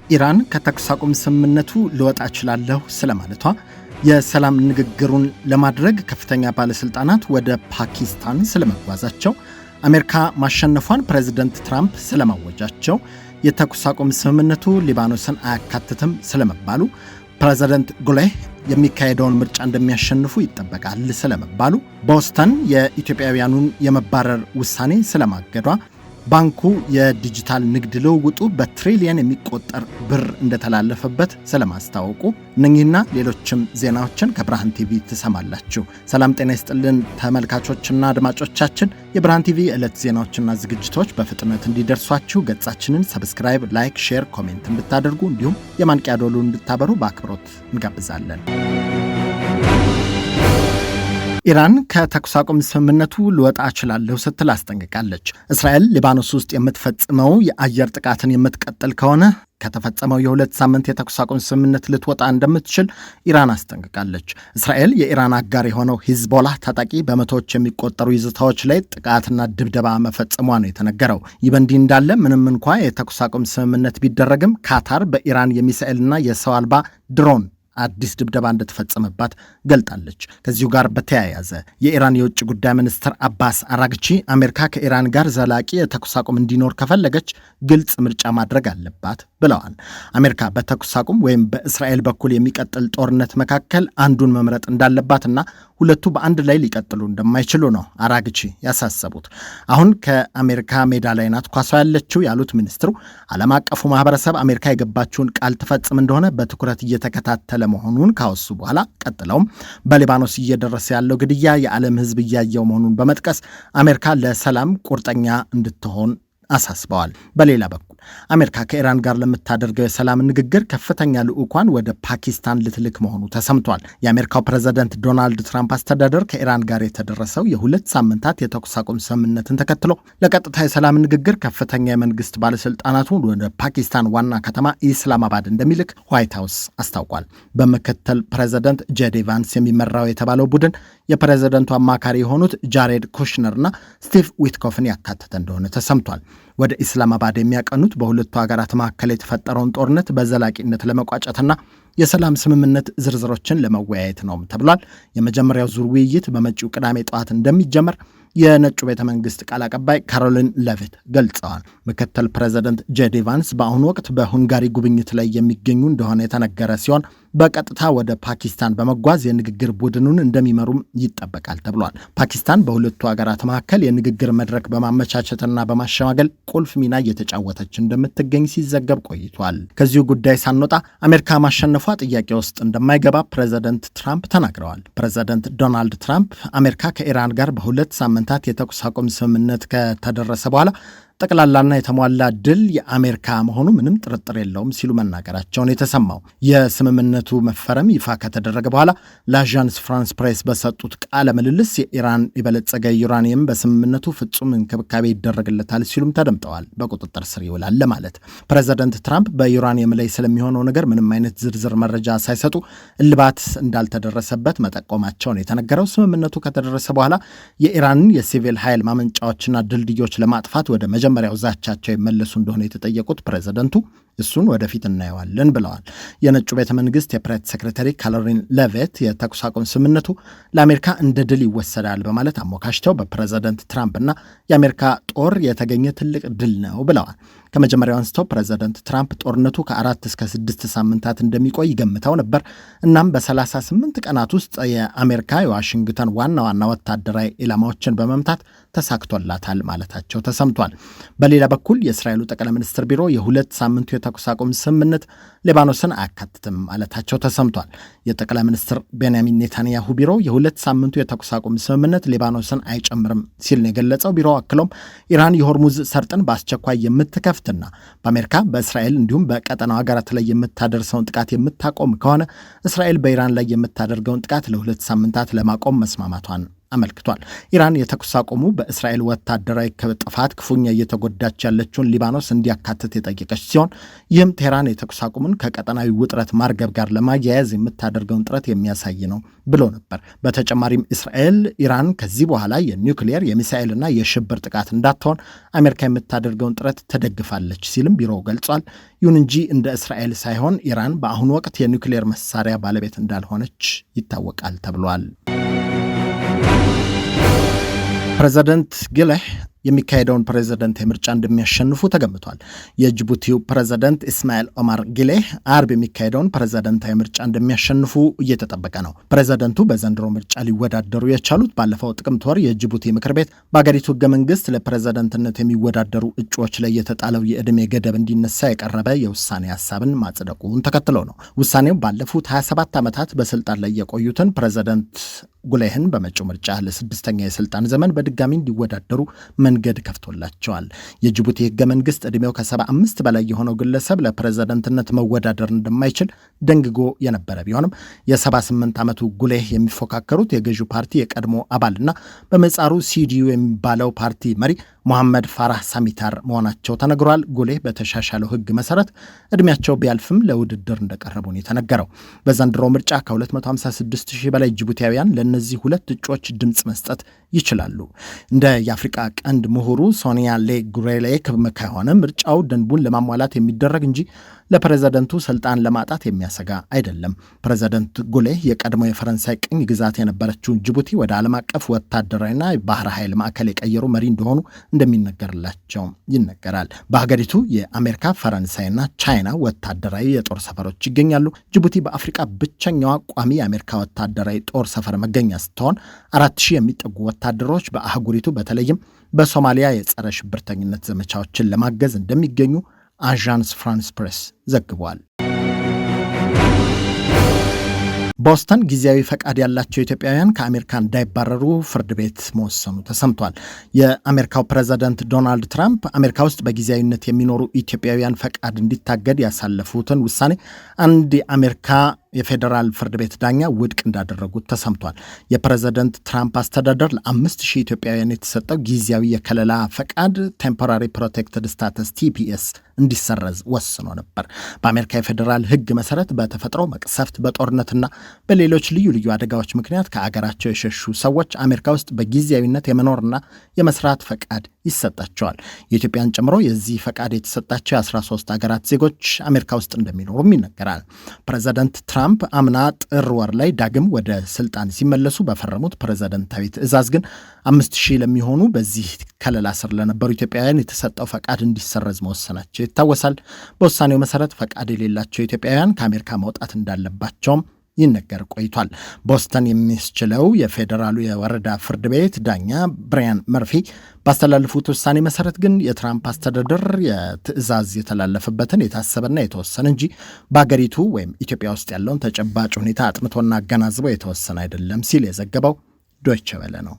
ኢራን ከተኩስ አቁም ስምምነቱ ልወጣ እችላለሁ ስለማለቷ፣ የሰላም ንግግሩን ለማድረግ ከፍተኛ ባለስልጣናት ወደ ፓኪስታን ስለመጓዛቸው፣ አሜሪካ ማሸነፏን ፕሬዝዳንት ትራምፕ ስለማወጃቸው፣ የተኩስ አቁም ስምምነቱ ሊባኖስን አያካትትም ስለመባሉ፣ ፕሬዝዳንት ጉሌህ የሚካሄደውን ምርጫ እንደሚያሸንፉ ይጠበቃል ስለመባሉ፣ ቦስተን የኢትዮጵያውያኑን የመባረር ውሳኔ ስለማገዷ፣ ባንኩ የዲጂታል ንግድ ልውውጡ በትሪሊየን የሚቆጠር ብር እንደተላለፈበት ስለማስታወቁ፣ እነኚህና ሌሎችም ዜናዎችን ከብርሃን ቲቪ ትሰማላችሁ። ሰላም ጤና ይስጥልን ተመልካቾችና አድማጮቻችን። የብርሃን ቲቪ ዕለት ዜናዎችና ዝግጅቶች በፍጥነት እንዲደርሷችሁ ገጻችንን ሰብስክራይብ፣ ላይክ፣ ሼር፣ ኮሜንት እንድታደርጉ እንዲሁም የማንቂያ ደወሉን እንድታበሩ በአክብሮት እንጋብዛለን። ኢራን ከተኩስ አቁም ስምምነቱ ልወጣ እችላለሁ ስትል አስጠንቅቃለች። እስራኤል ሊባኖስ ውስጥ የምትፈጽመው የአየር ጥቃትን የምትቀጥል ከሆነ ከተፈጸመው የ2 ሳምንት የተኩስ አቁም ስምምነት ልትወጣ እንደምትችል ኢራን አስጠንቅቃለች። እስራኤል የኢራን አጋር የሆነው ሂዝቦላህ ታጣቂ በመቶዎች የሚቆጠሩ ይዞታዎች ላይ ጥቃትና ድብደባ መፈጸሟ ነው የተነገረው። ይህ በእንዲህ እንዳለ ምንም እንኳ የተኩስ አቁም ስምምነት ቢደረግም ካታር በኢራን የሚሳኤልና የሰው አልባ ድሮን አዲስ ድብደባ እንደተፈጸመባት ገልጣለች። ከዚሁ ጋር በተያያዘ የኢራን የውጭ ጉዳይ ሚኒስትር አባስ አራግቺ አሜሪካ ከኢራን ጋር ዘላቂ የተኩስ አቁም እንዲኖር ከፈለገች ግልጽ ምርጫ ማድረግ አለባት ብለዋል። አሜሪካ በተኩስ አቁም ወይም በእስራኤል በኩል የሚቀጥል ጦርነት መካከል አንዱን መምረጥ እንዳለባትና ሁለቱ በአንድ ላይ ሊቀጥሉ እንደማይችሉ ነው አራግቺ ያሳሰቡት። አሁን ከአሜሪካ ሜዳ ላይ ናት ኳሷ ያለችው ያሉት ሚኒስትሩ ዓለም አቀፉ ማህበረሰብ አሜሪካ የገባችውን ቃል ትፈጽም እንደሆነ በትኩረት እየተከታተለ መሆኑን ካወሱ በኋላ ቀጥለውም በሊባኖስ እየደረሰ ያለው ግድያ የዓለም ሕዝብ እያየው መሆኑን በመጥቀስ አሜሪካ ለሰላም ቁርጠኛ እንድትሆን አሳስበዋል። በሌላ በኩል አሜሪካ ከኢራን ጋር ለምታደርገው የሰላም ንግግር ከፍተኛ ልዑኳን ወደ ፓኪስታን ልትልክ መሆኑ ተሰምቷል። የአሜሪካው ፕሬዝዳንት ዶናልድ ትራምፕ አስተዳደር ከኢራን ጋር የተደረሰው የ2 ሳምንታት የተኩስ አቁም ስምምነትን ተከትሎ ለቀጥታ የሰላም ንግግር ከፍተኛ የመንግስት ባለስልጣናቱን ወደ ፓኪስታን ዋና ከተማ ኢስላማባድ እንደሚልክ ዋይት ሃውስ አስታውቋል። በምክትል ፕሬዝዳንት ጄዲ ቫንስ የሚመራው የተባለው ቡድን የፕሬዝዳንቱ አማካሪ የሆኑት ጃሬድ ኩሽነርና ስቲቭ ዊትኮፍን ያካተተ እንደሆነ ተሰምቷል። ወደ ኢስላማባድ የሚያቀኑት በሁለቱ ሀገራት መካከል የተፈጠረውን ጦርነት በዘላቂነት ለመቋጨትና የሰላም ስምምነት ዝርዝሮችን ለመወያየት ነው ተብሏል። የመጀመሪያው ዙር ውይይት በመጪው ቅዳሜ ጠዋት እንደሚጀመር የነጩ ቤተ መንግስት ቃል አቀባይ ካሮሊን ሌቪት ገልጸዋል። ምክትል ፕሬዝዳንት ጄዲ ቫንስ በአሁኑ ወቅት በሁንጋሪ ጉብኝት ላይ የሚገኙ እንደሆነ የተነገረ ሲሆን በቀጥታ ወደ ፓኪስታን በመጓዝ የንግግር ቡድኑን እንደሚመሩም ይጠበቃል ተብሏል። ፓኪስታን በሁለቱ ሀገራት መካከል የንግግር መድረክ በማመቻቸትና በማሸማገል ቁልፍ ሚና እየተጫወተች እንደምትገኝ ሲዘገብ ቆይቷል። ከዚሁ ጉዳይ ሳንወጣ አሜሪካ ማሸነፏ ጥያቄ ውስጥ እንደማይገባ ፕሬዝዳንት ትራምፕ ተናግረዋል። ፕሬዝዳንት ዶናልድ ትራምፕ አሜሪካ ከኢራን ጋር በ2 ሳምንታት የተኩስ አቁም ስምምነት ከተደረሰ በኋላ ጠቅላላና የተሟላ ድል የአሜሪካ መሆኑ ምንም ጥርጥር የለውም ሲሉ መናገራቸውን የተሰማው የስምምነቱ መፈረም ይፋ ከተደረገ በኋላ ለአዣንስ ፍራንስ ፕሬስ በሰጡት ቃለ ምልልስ የኢራን የበለጸገ ዩራኒየም በስምምነቱ ፍጹም እንክብካቤ ይደረግለታል ሲሉም ተደምጠዋል። በቁጥጥር ስር ይውላል ለማለት ፕሬዝዳንት ትራምፕ በዩራኒየም ላይ ስለሚሆነው ነገር ምንም አይነት ዝርዝር መረጃ ሳይሰጡ እልባት እንዳልተደረሰበት መጠቆማቸውን የተነገረው ስምምነቱ ከተደረሰ በኋላ የኢራንን የሲቪል ኃይል ማመንጫዎችና ድልድዮች ለማጥፋት ወደ መጀመሪያው ዛቻቸው ይመለሱ እንደሆነ የተጠየቁት ፕሬዝዳንቱ እሱን ወደፊት እናየዋለን ብለዋል። የነጩ ቤተ መንግስት የፕሬስ ሴክሬታሪ ካሮሊን ሌቪት የተኩስ አቁም ስምምነቱ ለአሜሪካ እንደ ድል ይወሰዳል በማለት አሞካሽተው በፕሬዝዳንት ትራምፕና የአሜሪካ ጦር የተገኘ ትልቅ ድል ነው ብለዋል። ከመጀመሪያው አንስተው ፕሬዝዳንት ትራምፕ ጦርነቱ ከ4 እስከ 6 ሳምንታት እንደሚቆይ ገምተው ነበር። እናም በ38 ቀናት ውስጥ የአሜሪካ የዋሽንግተን ዋና ዋና ወታደራዊ ኢላማዎችን በመምታት ተሳክቶላታል ማለታቸው ተሰምቷል። በሌላ በኩል የእስራኤሉ ጠቅላይ ሚኒስትር ቢሮ የ2 ሳምንቱ የተኩስ አቁም ስምምነት ሊባኖስን አያካትትም ማለታቸው ተሰምቷል። የጠቅላይ ሚኒስትር ቤንያሚን ኔታንያሁ ቢሮ የ2 ሳምንቱ የተኩስ አቁም ስምምነት ሊባኖስን አይጨምርም ሲል ነው የገለጸው። ቢሮው አክሎም ኢራን የሆርሙዝ ሰርጥን በአስቸኳይ የምትከፍትና በአሜሪካ በእስራኤል እንዲሁም በቀጠናው ሀገራት ላይ የምታደርሰውን ጥቃት የምታቆም ከሆነ እስራኤል በኢራን ላይ የምታደርገውን ጥቃት ለ2 ሳምንታት ለማቆም መስማማቷን አመልክቷል። ኢራን የተኩስ አቁሙ በእስራኤል ወታደራዊ ጥፋት ክፉኛ እየተጎዳች ያለችውን ሊባኖስ እንዲያካትት የጠየቀች ሲሆን ይህም ቴህራን የተኩስ አቁሙን ከቀጠናዊ ውጥረት ማርገብ ጋር ለማያያዝ የምታደርገውን ጥረት የሚያሳይ ነው ብሎ ነበር። በተጨማሪም እስራኤል ኢራን ከዚህ በኋላ የኒውክሌር የሚሳኤልና የሽብር ጥቃት እንዳትሆን አሜሪካ የምታደርገውን ጥረት ተደግፋለች ሲልም ቢሮው ገልጿል። ይሁን እንጂ እንደ እስራኤል ሳይሆን ኢራን በአሁኑ ወቅት የኒውክሌር መሳሪያ ባለቤት እንዳልሆነች ይታወቃል ተብሏል። ፕሬዚደንት ጊሌህ የሚካሄደውን ፕሬዝደንታዊ ምርጫ እንደሚያሸንፉ ተገምቷል። የጅቡቲው ፕሬዝደንት ኢስማኤል ኦማር ጊሌህ አርብ የሚካሄደውን ፕሬዝደንታዊ ምርጫ እንደሚያሸንፉ እየተጠበቀ ነው። ፕሬዝደንቱ በዘንድሮ ምርጫ ሊወዳደሩ የቻሉት ባለፈው ጥቅምት ወር የጅቡቲ ምክር ቤት በአገሪቱ ሕገ መንግስት ለፕሬዝደንትነት የሚወዳደሩ እጩዎች ላይ የተጣለው የዕድሜ ገደብ እንዲነሳ የቀረበ የውሳኔ ሀሳብን ማጽደቁን ተከትለው ነው። ውሳኔው ባለፉት 27 ዓመታት በስልጣን ላይ የቆዩትን ፕሬዝደንት ጉሌህን በመጪው ምርጫ ለስድስተኛ የስልጣን ዘመን በድጋሚ እንዲወዳደሩ መንገድ ከፍቶላቸዋል። የጅቡቲ ሕገ መንግስት ዕድሜው ከ75 በላይ የሆነው ግለሰብ ለፕሬዝደንትነት መወዳደር እንደማይችል ደንግጎ የነበረ ቢሆንም የ78 ዓመቱ ጉሌህ የሚፎካከሩት የገዢው ፓርቲ የቀድሞ አባልና በምህጻሩ ሲዲዩ የሚባለው ፓርቲ መሪ ሞሐመድ ፋራህ ሳሚታር መሆናቸው ተነግሯል። ጉሌህ በተሻሻለው ሕግ መሰረት ዕድሜያቸው ቢያልፍም ለውድድር እንደቀረቡ ነው የተነገረው። በዘንድሮ ምርጫ ከ256 ሺህ በላይ ጅቡቲያውያን ለእነዚህ ሁለት እጩዎች ድምፅ መስጠት ይችላሉ። እንደ የአፍሪቃ ቀንድ ምሁሩ ሶኒያ ሌጉሬሌ ከሆነ ምርጫው ደንቡን ለማሟላት የሚደረግ እንጂ ለፕሬዝደንቱ ስልጣን ለማጣት የሚያሰጋ አይደለም። ፕሬዝደንት ጉሌህ የቀድሞ የፈረንሳይ ቅኝ ግዛት የነበረችውን ጅቡቲ ወደ ዓለም አቀፍ ወታደራዊና ባህር ኃይል ማዕከል የቀየሩ መሪ እንደሆኑ እንደሚነገርላቸው ይነገራል። በሀገሪቱ የአሜሪካ፣ ፈረንሳይና ቻይና ወታደራዊ የጦር ሰፈሮች ይገኛሉ። ጅቡቲ በአፍሪቃ ብቸኛዋ ቋሚ የአሜሪካ ወታደራዊ ጦር ሰፈር መገኛ ስትሆን 4000 የሚጠጉ ወታደሮች በአህጉሪቱ በተለይም በሶማሊያ የጸረ ሽብርተኝነት ዘመቻዎችን ለማገዝ እንደሚገኙ አዣንስ ፍራንስ ፕሬስ ዘግቧል። ቦስተን ጊዜያዊ ፈቃድ ያላቸው ኢትዮጵያውያን ከአሜሪካ እንዳይባረሩ ፍርድ ቤት መወሰኑ ተሰምቷል። የአሜሪካው ፕሬዝዳንት ዶናልድ ትራምፕ አሜሪካ ውስጥ በጊዜያዊነት የሚኖሩ ኢትዮጵያውያን ፈቃድ እንዲታገድ ያሳለፉትን ውሳኔ አንድ የአሜሪካ የፌዴራል ፍርድ ቤት ዳኛ ውድቅ እንዳደረጉት ተሰምቷል። የፕሬዝዳንት ትራምፕ አስተዳደር ለ5000 ኢትዮጵያውያን የተሰጠው ጊዜያዊ የከለላ ፈቃድ ቴምፖራሪ ፕሮቴክትድ ስታተስ TPS እንዲሰረዝ ወስኖ ነበር። በአሜሪካ የፌዴራል ሕግ መሰረት በተፈጥሮ መቅሰፍት፣ በጦርነትና በሌሎች ልዩ ልዩ አደጋዎች ምክንያት ከአገራቸው የሸሹ ሰዎች አሜሪካ ውስጥ በጊዜያዊነት የመኖርና የመስራት ፈቃድ ይሰጣቸዋል። የኢትዮጵያን ጨምሮ የዚህ ፈቃድ የተሰጣቸው የ13 ሀገራት ዜጎች አሜሪካ ውስጥ እንደሚኖሩም ይነገራል። ፕሬዝዳንት ትራምፕ አምና ጥር ወር ላይ ዳግም ወደ ስልጣን ሲመለሱ በፈረሙት ፕሬዝዳንታዊ ትዕዛዝ ግን 5000 ለሚሆኑ በዚህ ከለላ ስር ለነበሩ ኢትዮጵያውያን የተሰጠው ፈቃድ እንዲሰረዝ መወሰናቸው ይታወሳል። በውሳኔው መሰረት ፈቃድ የሌላቸው ኢትዮጵያውያን ከአሜሪካ መውጣት እንዳለባቸውም ይነገር ቆይቷል። ቦስተን የሚያስችለው የፌዴራሉ የወረዳ ፍርድ ቤት ዳኛ ብራያን መርፊ ባስተላለፉት ውሳኔ መሰረት ግን የትራምፕ አስተዳደር የትዕዛዝ የተላለፈበትን የታሰበና የተወሰነ እንጂ በአገሪቱ ወይም ኢትዮጵያ ውስጥ ያለውን ተጨባጭ ሁኔታ አጥንቶና አገናዝበው የተወሰነ አይደለም ሲል የዘገበው ዶይቼ ቬለ ነው።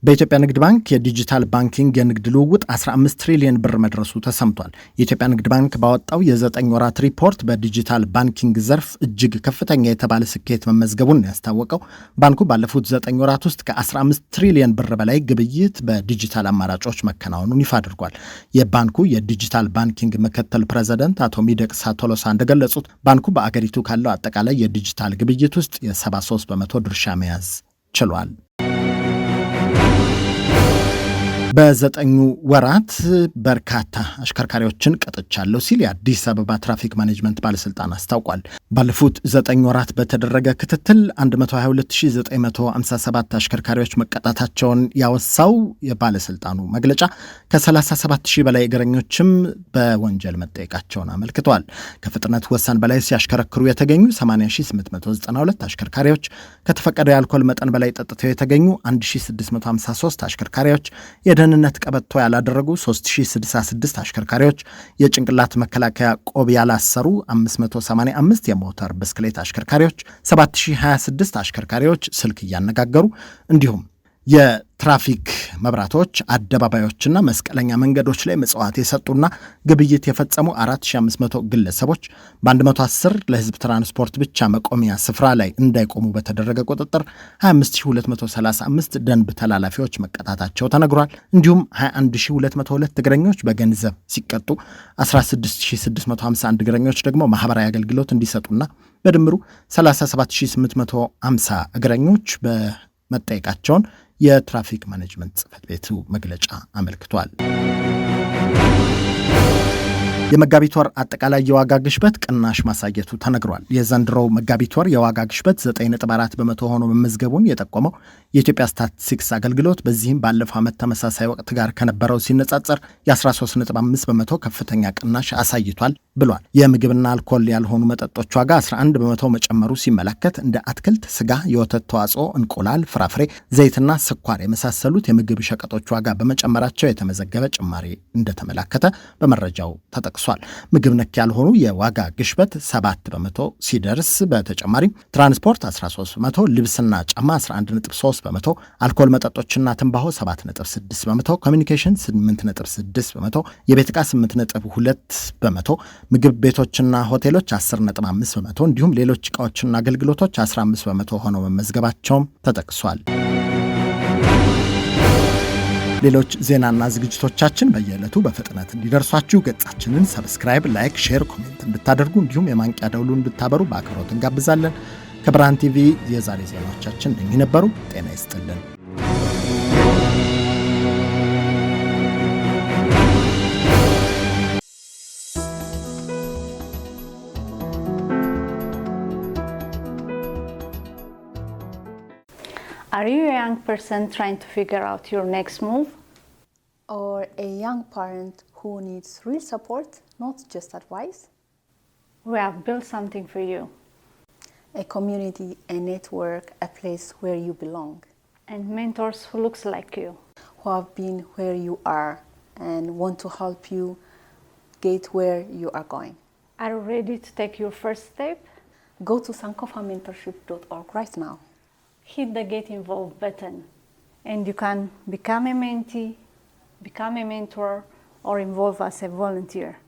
በኢትዮጵያ ንግድ ባንክ የዲጂታል ባንኪንግ የንግድ ልውውጥ 15 ትሪሊዮን ብር መድረሱ ተሰምቷል። የኢትዮጵያ ንግድ ባንክ ባወጣው የ9 ወራት ሪፖርት በዲጂታል ባንኪንግ ዘርፍ እጅግ ከፍተኛ የተባለ ስኬት መመዝገቡን ያስታወቀው ባንኩ ባለፉት 9 ወራት ውስጥ ከ15 ትሪሊዮን ብር በላይ ግብይት በዲጂታል አማራጮች መከናወኑን ይፋ አድርጓል። የባንኩ የዲጂታል ባንኪንግ ምክትል ፕሬዝዳንት አቶ ሚደቅሳ ቶሎሳ እንደገለጹት ባንኩ በአገሪቱ ካለው አጠቃላይ የዲጂታል ግብይት ውስጥ የ73 በመቶ ድርሻ መያዝ ችሏል። በ9 ወራት በርካታ አሽከርካሪዎችን ቀጥቻለሁ ሲል የአዲስ አበባ ትራፊክ ማኔጅመንት ባለስልጣን አስታውቋል። ባለፉት 9 ወራት በተደረገ ክትትል 122957 አሽከርካሪዎች መቀጣታቸውን ያወሳው የባለስልጣኑ መግለጫ ከ37000 በላይ እግረኞችም በወንጀል መጠየቃቸውን አመልክቷል። ከፍጥነት ወሰን በላይ ሲያሽከረክሩ የተገኙ 80892 አሽከርካሪዎች፣ ከተፈቀደው የአልኮል መጠን በላይ ጠጥተው የተገኙ 1653 አሽከርካሪዎች፣ የደህንነት ቀበቶ ያላደረጉ 3066 አሽከርካሪዎች፣ የጭንቅላት መከላከያ ቆብ ያላሰሩ 585 የሞተር ብስክሌት አሽከርካሪዎች፣ 7026 አሽከርካሪዎች ስልክ እያነጋገሩ እንዲሁም የትራፊክ መብራቶች፣ አደባባዮችና መስቀለኛ መንገዶች ላይ ምጽዋት የሰጡና ግብይት የፈጸሙ 4500 ግለሰቦች በ110 ለህዝብ ትራንስፖርት ብቻ መቆሚያ ስፍራ ላይ እንዳይቆሙ በተደረገ ቁጥጥር 25235 ደንብ ተላላፊዎች መቀጣታቸው ተነግሯል። እንዲሁም 21202 እግረኞች በገንዘብ ሲቀጡ 16651 እግረኞች ደግሞ ማህበራዊ አገልግሎት እንዲሰጡና በድምሩ 37850 እግረኞች በመጠየቃቸውን የትራፊክ ማኔጅመንት ጽሕፈት ቤቱ መግለጫ አመልክቷል። የመጋቢት ወር አጠቃላይ የዋጋ ግሽበት ቅናሽ ማሳየቱ ተነግሯል። የዘንድሮው መጋቢት ወር የዋጋ ግሽበት 9.4 በመቶ ሆኖ መመዝገቡን የጠቆመው የኢትዮጵያ ስታቲስቲክስ አገልግሎት በዚህም ባለፈው ዓመት ተመሳሳይ ወቅት ጋር ከነበረው ሲነጻጸር የ13.5 በመቶ ከፍተኛ ቅናሽ አሳይቷል ብሏል። የምግብና አልኮል ያልሆኑ መጠጦች ዋጋ 11 በመቶ መጨመሩ ሲመለከት እንደ አትክልት፣ ስጋ፣ የወተት ተዋጽኦ፣ እንቁላል፣ ፍራፍሬ፣ ዘይትና ስኳር የመሳሰሉት የምግብ ሸቀጦች ዋጋ በመጨመራቸው የተመዘገበ ጭማሪ እንደተመለከተ በመረጃው ተጠቅሷል። ምግብ ነክ ያልሆኑ የዋጋ ግሽበት 7 በመቶ ሲደርስ በተጨማሪም ትራንስፖርት 13 በመቶ፣ ልብስና ጫማ 11.3 በመቶ፣ አልኮል መጠጦችና ትንባሆ 7.6 በመቶ፣ ኮሚኒኬሽን 8.6 በመቶ፣ የቤት ዕቃ 8.2 በመቶ፣ ምግብ ቤቶችና ሆቴሎች 10.5 በመቶ እንዲሁም ሌሎች ዕቃዎችና አገልግሎቶች 15 በመቶ ሆነው መመዝገባቸውም ተጠቅሷል። ሌሎች ዜናና ዝግጅቶቻችን በየዕለቱ በፍጥነት እንዲደርሷችሁ ገጻችንን ሰብስክራይብ፣ ላይክ፣ ሼር፣ ኮሜንት እንድታደርጉ እንዲሁም የማንቂያ ደውሉን እንድታበሩ በአክብሮት እንጋብዛለን። ከብርሃን ቲቪ የዛሬ ዜናዎቻችን እንደዚህ ነበሩ። ጤና ይስጥልን። Are you a young person trying to figure out your next move? Or a young parent who needs real support, not just advice? We have built something for you. A community, a network, a place where you belong. And mentors who looks like you. Who have been where you are and want to help you get where you are going. Are you ready to take your first step? Go to sankofamentorship.org right now. Hit the Get Involved button and you can become a mentee, become a mentor, or involve as a volunteer.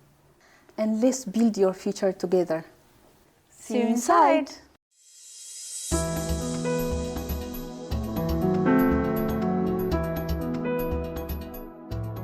And let's build your future together. See you inside!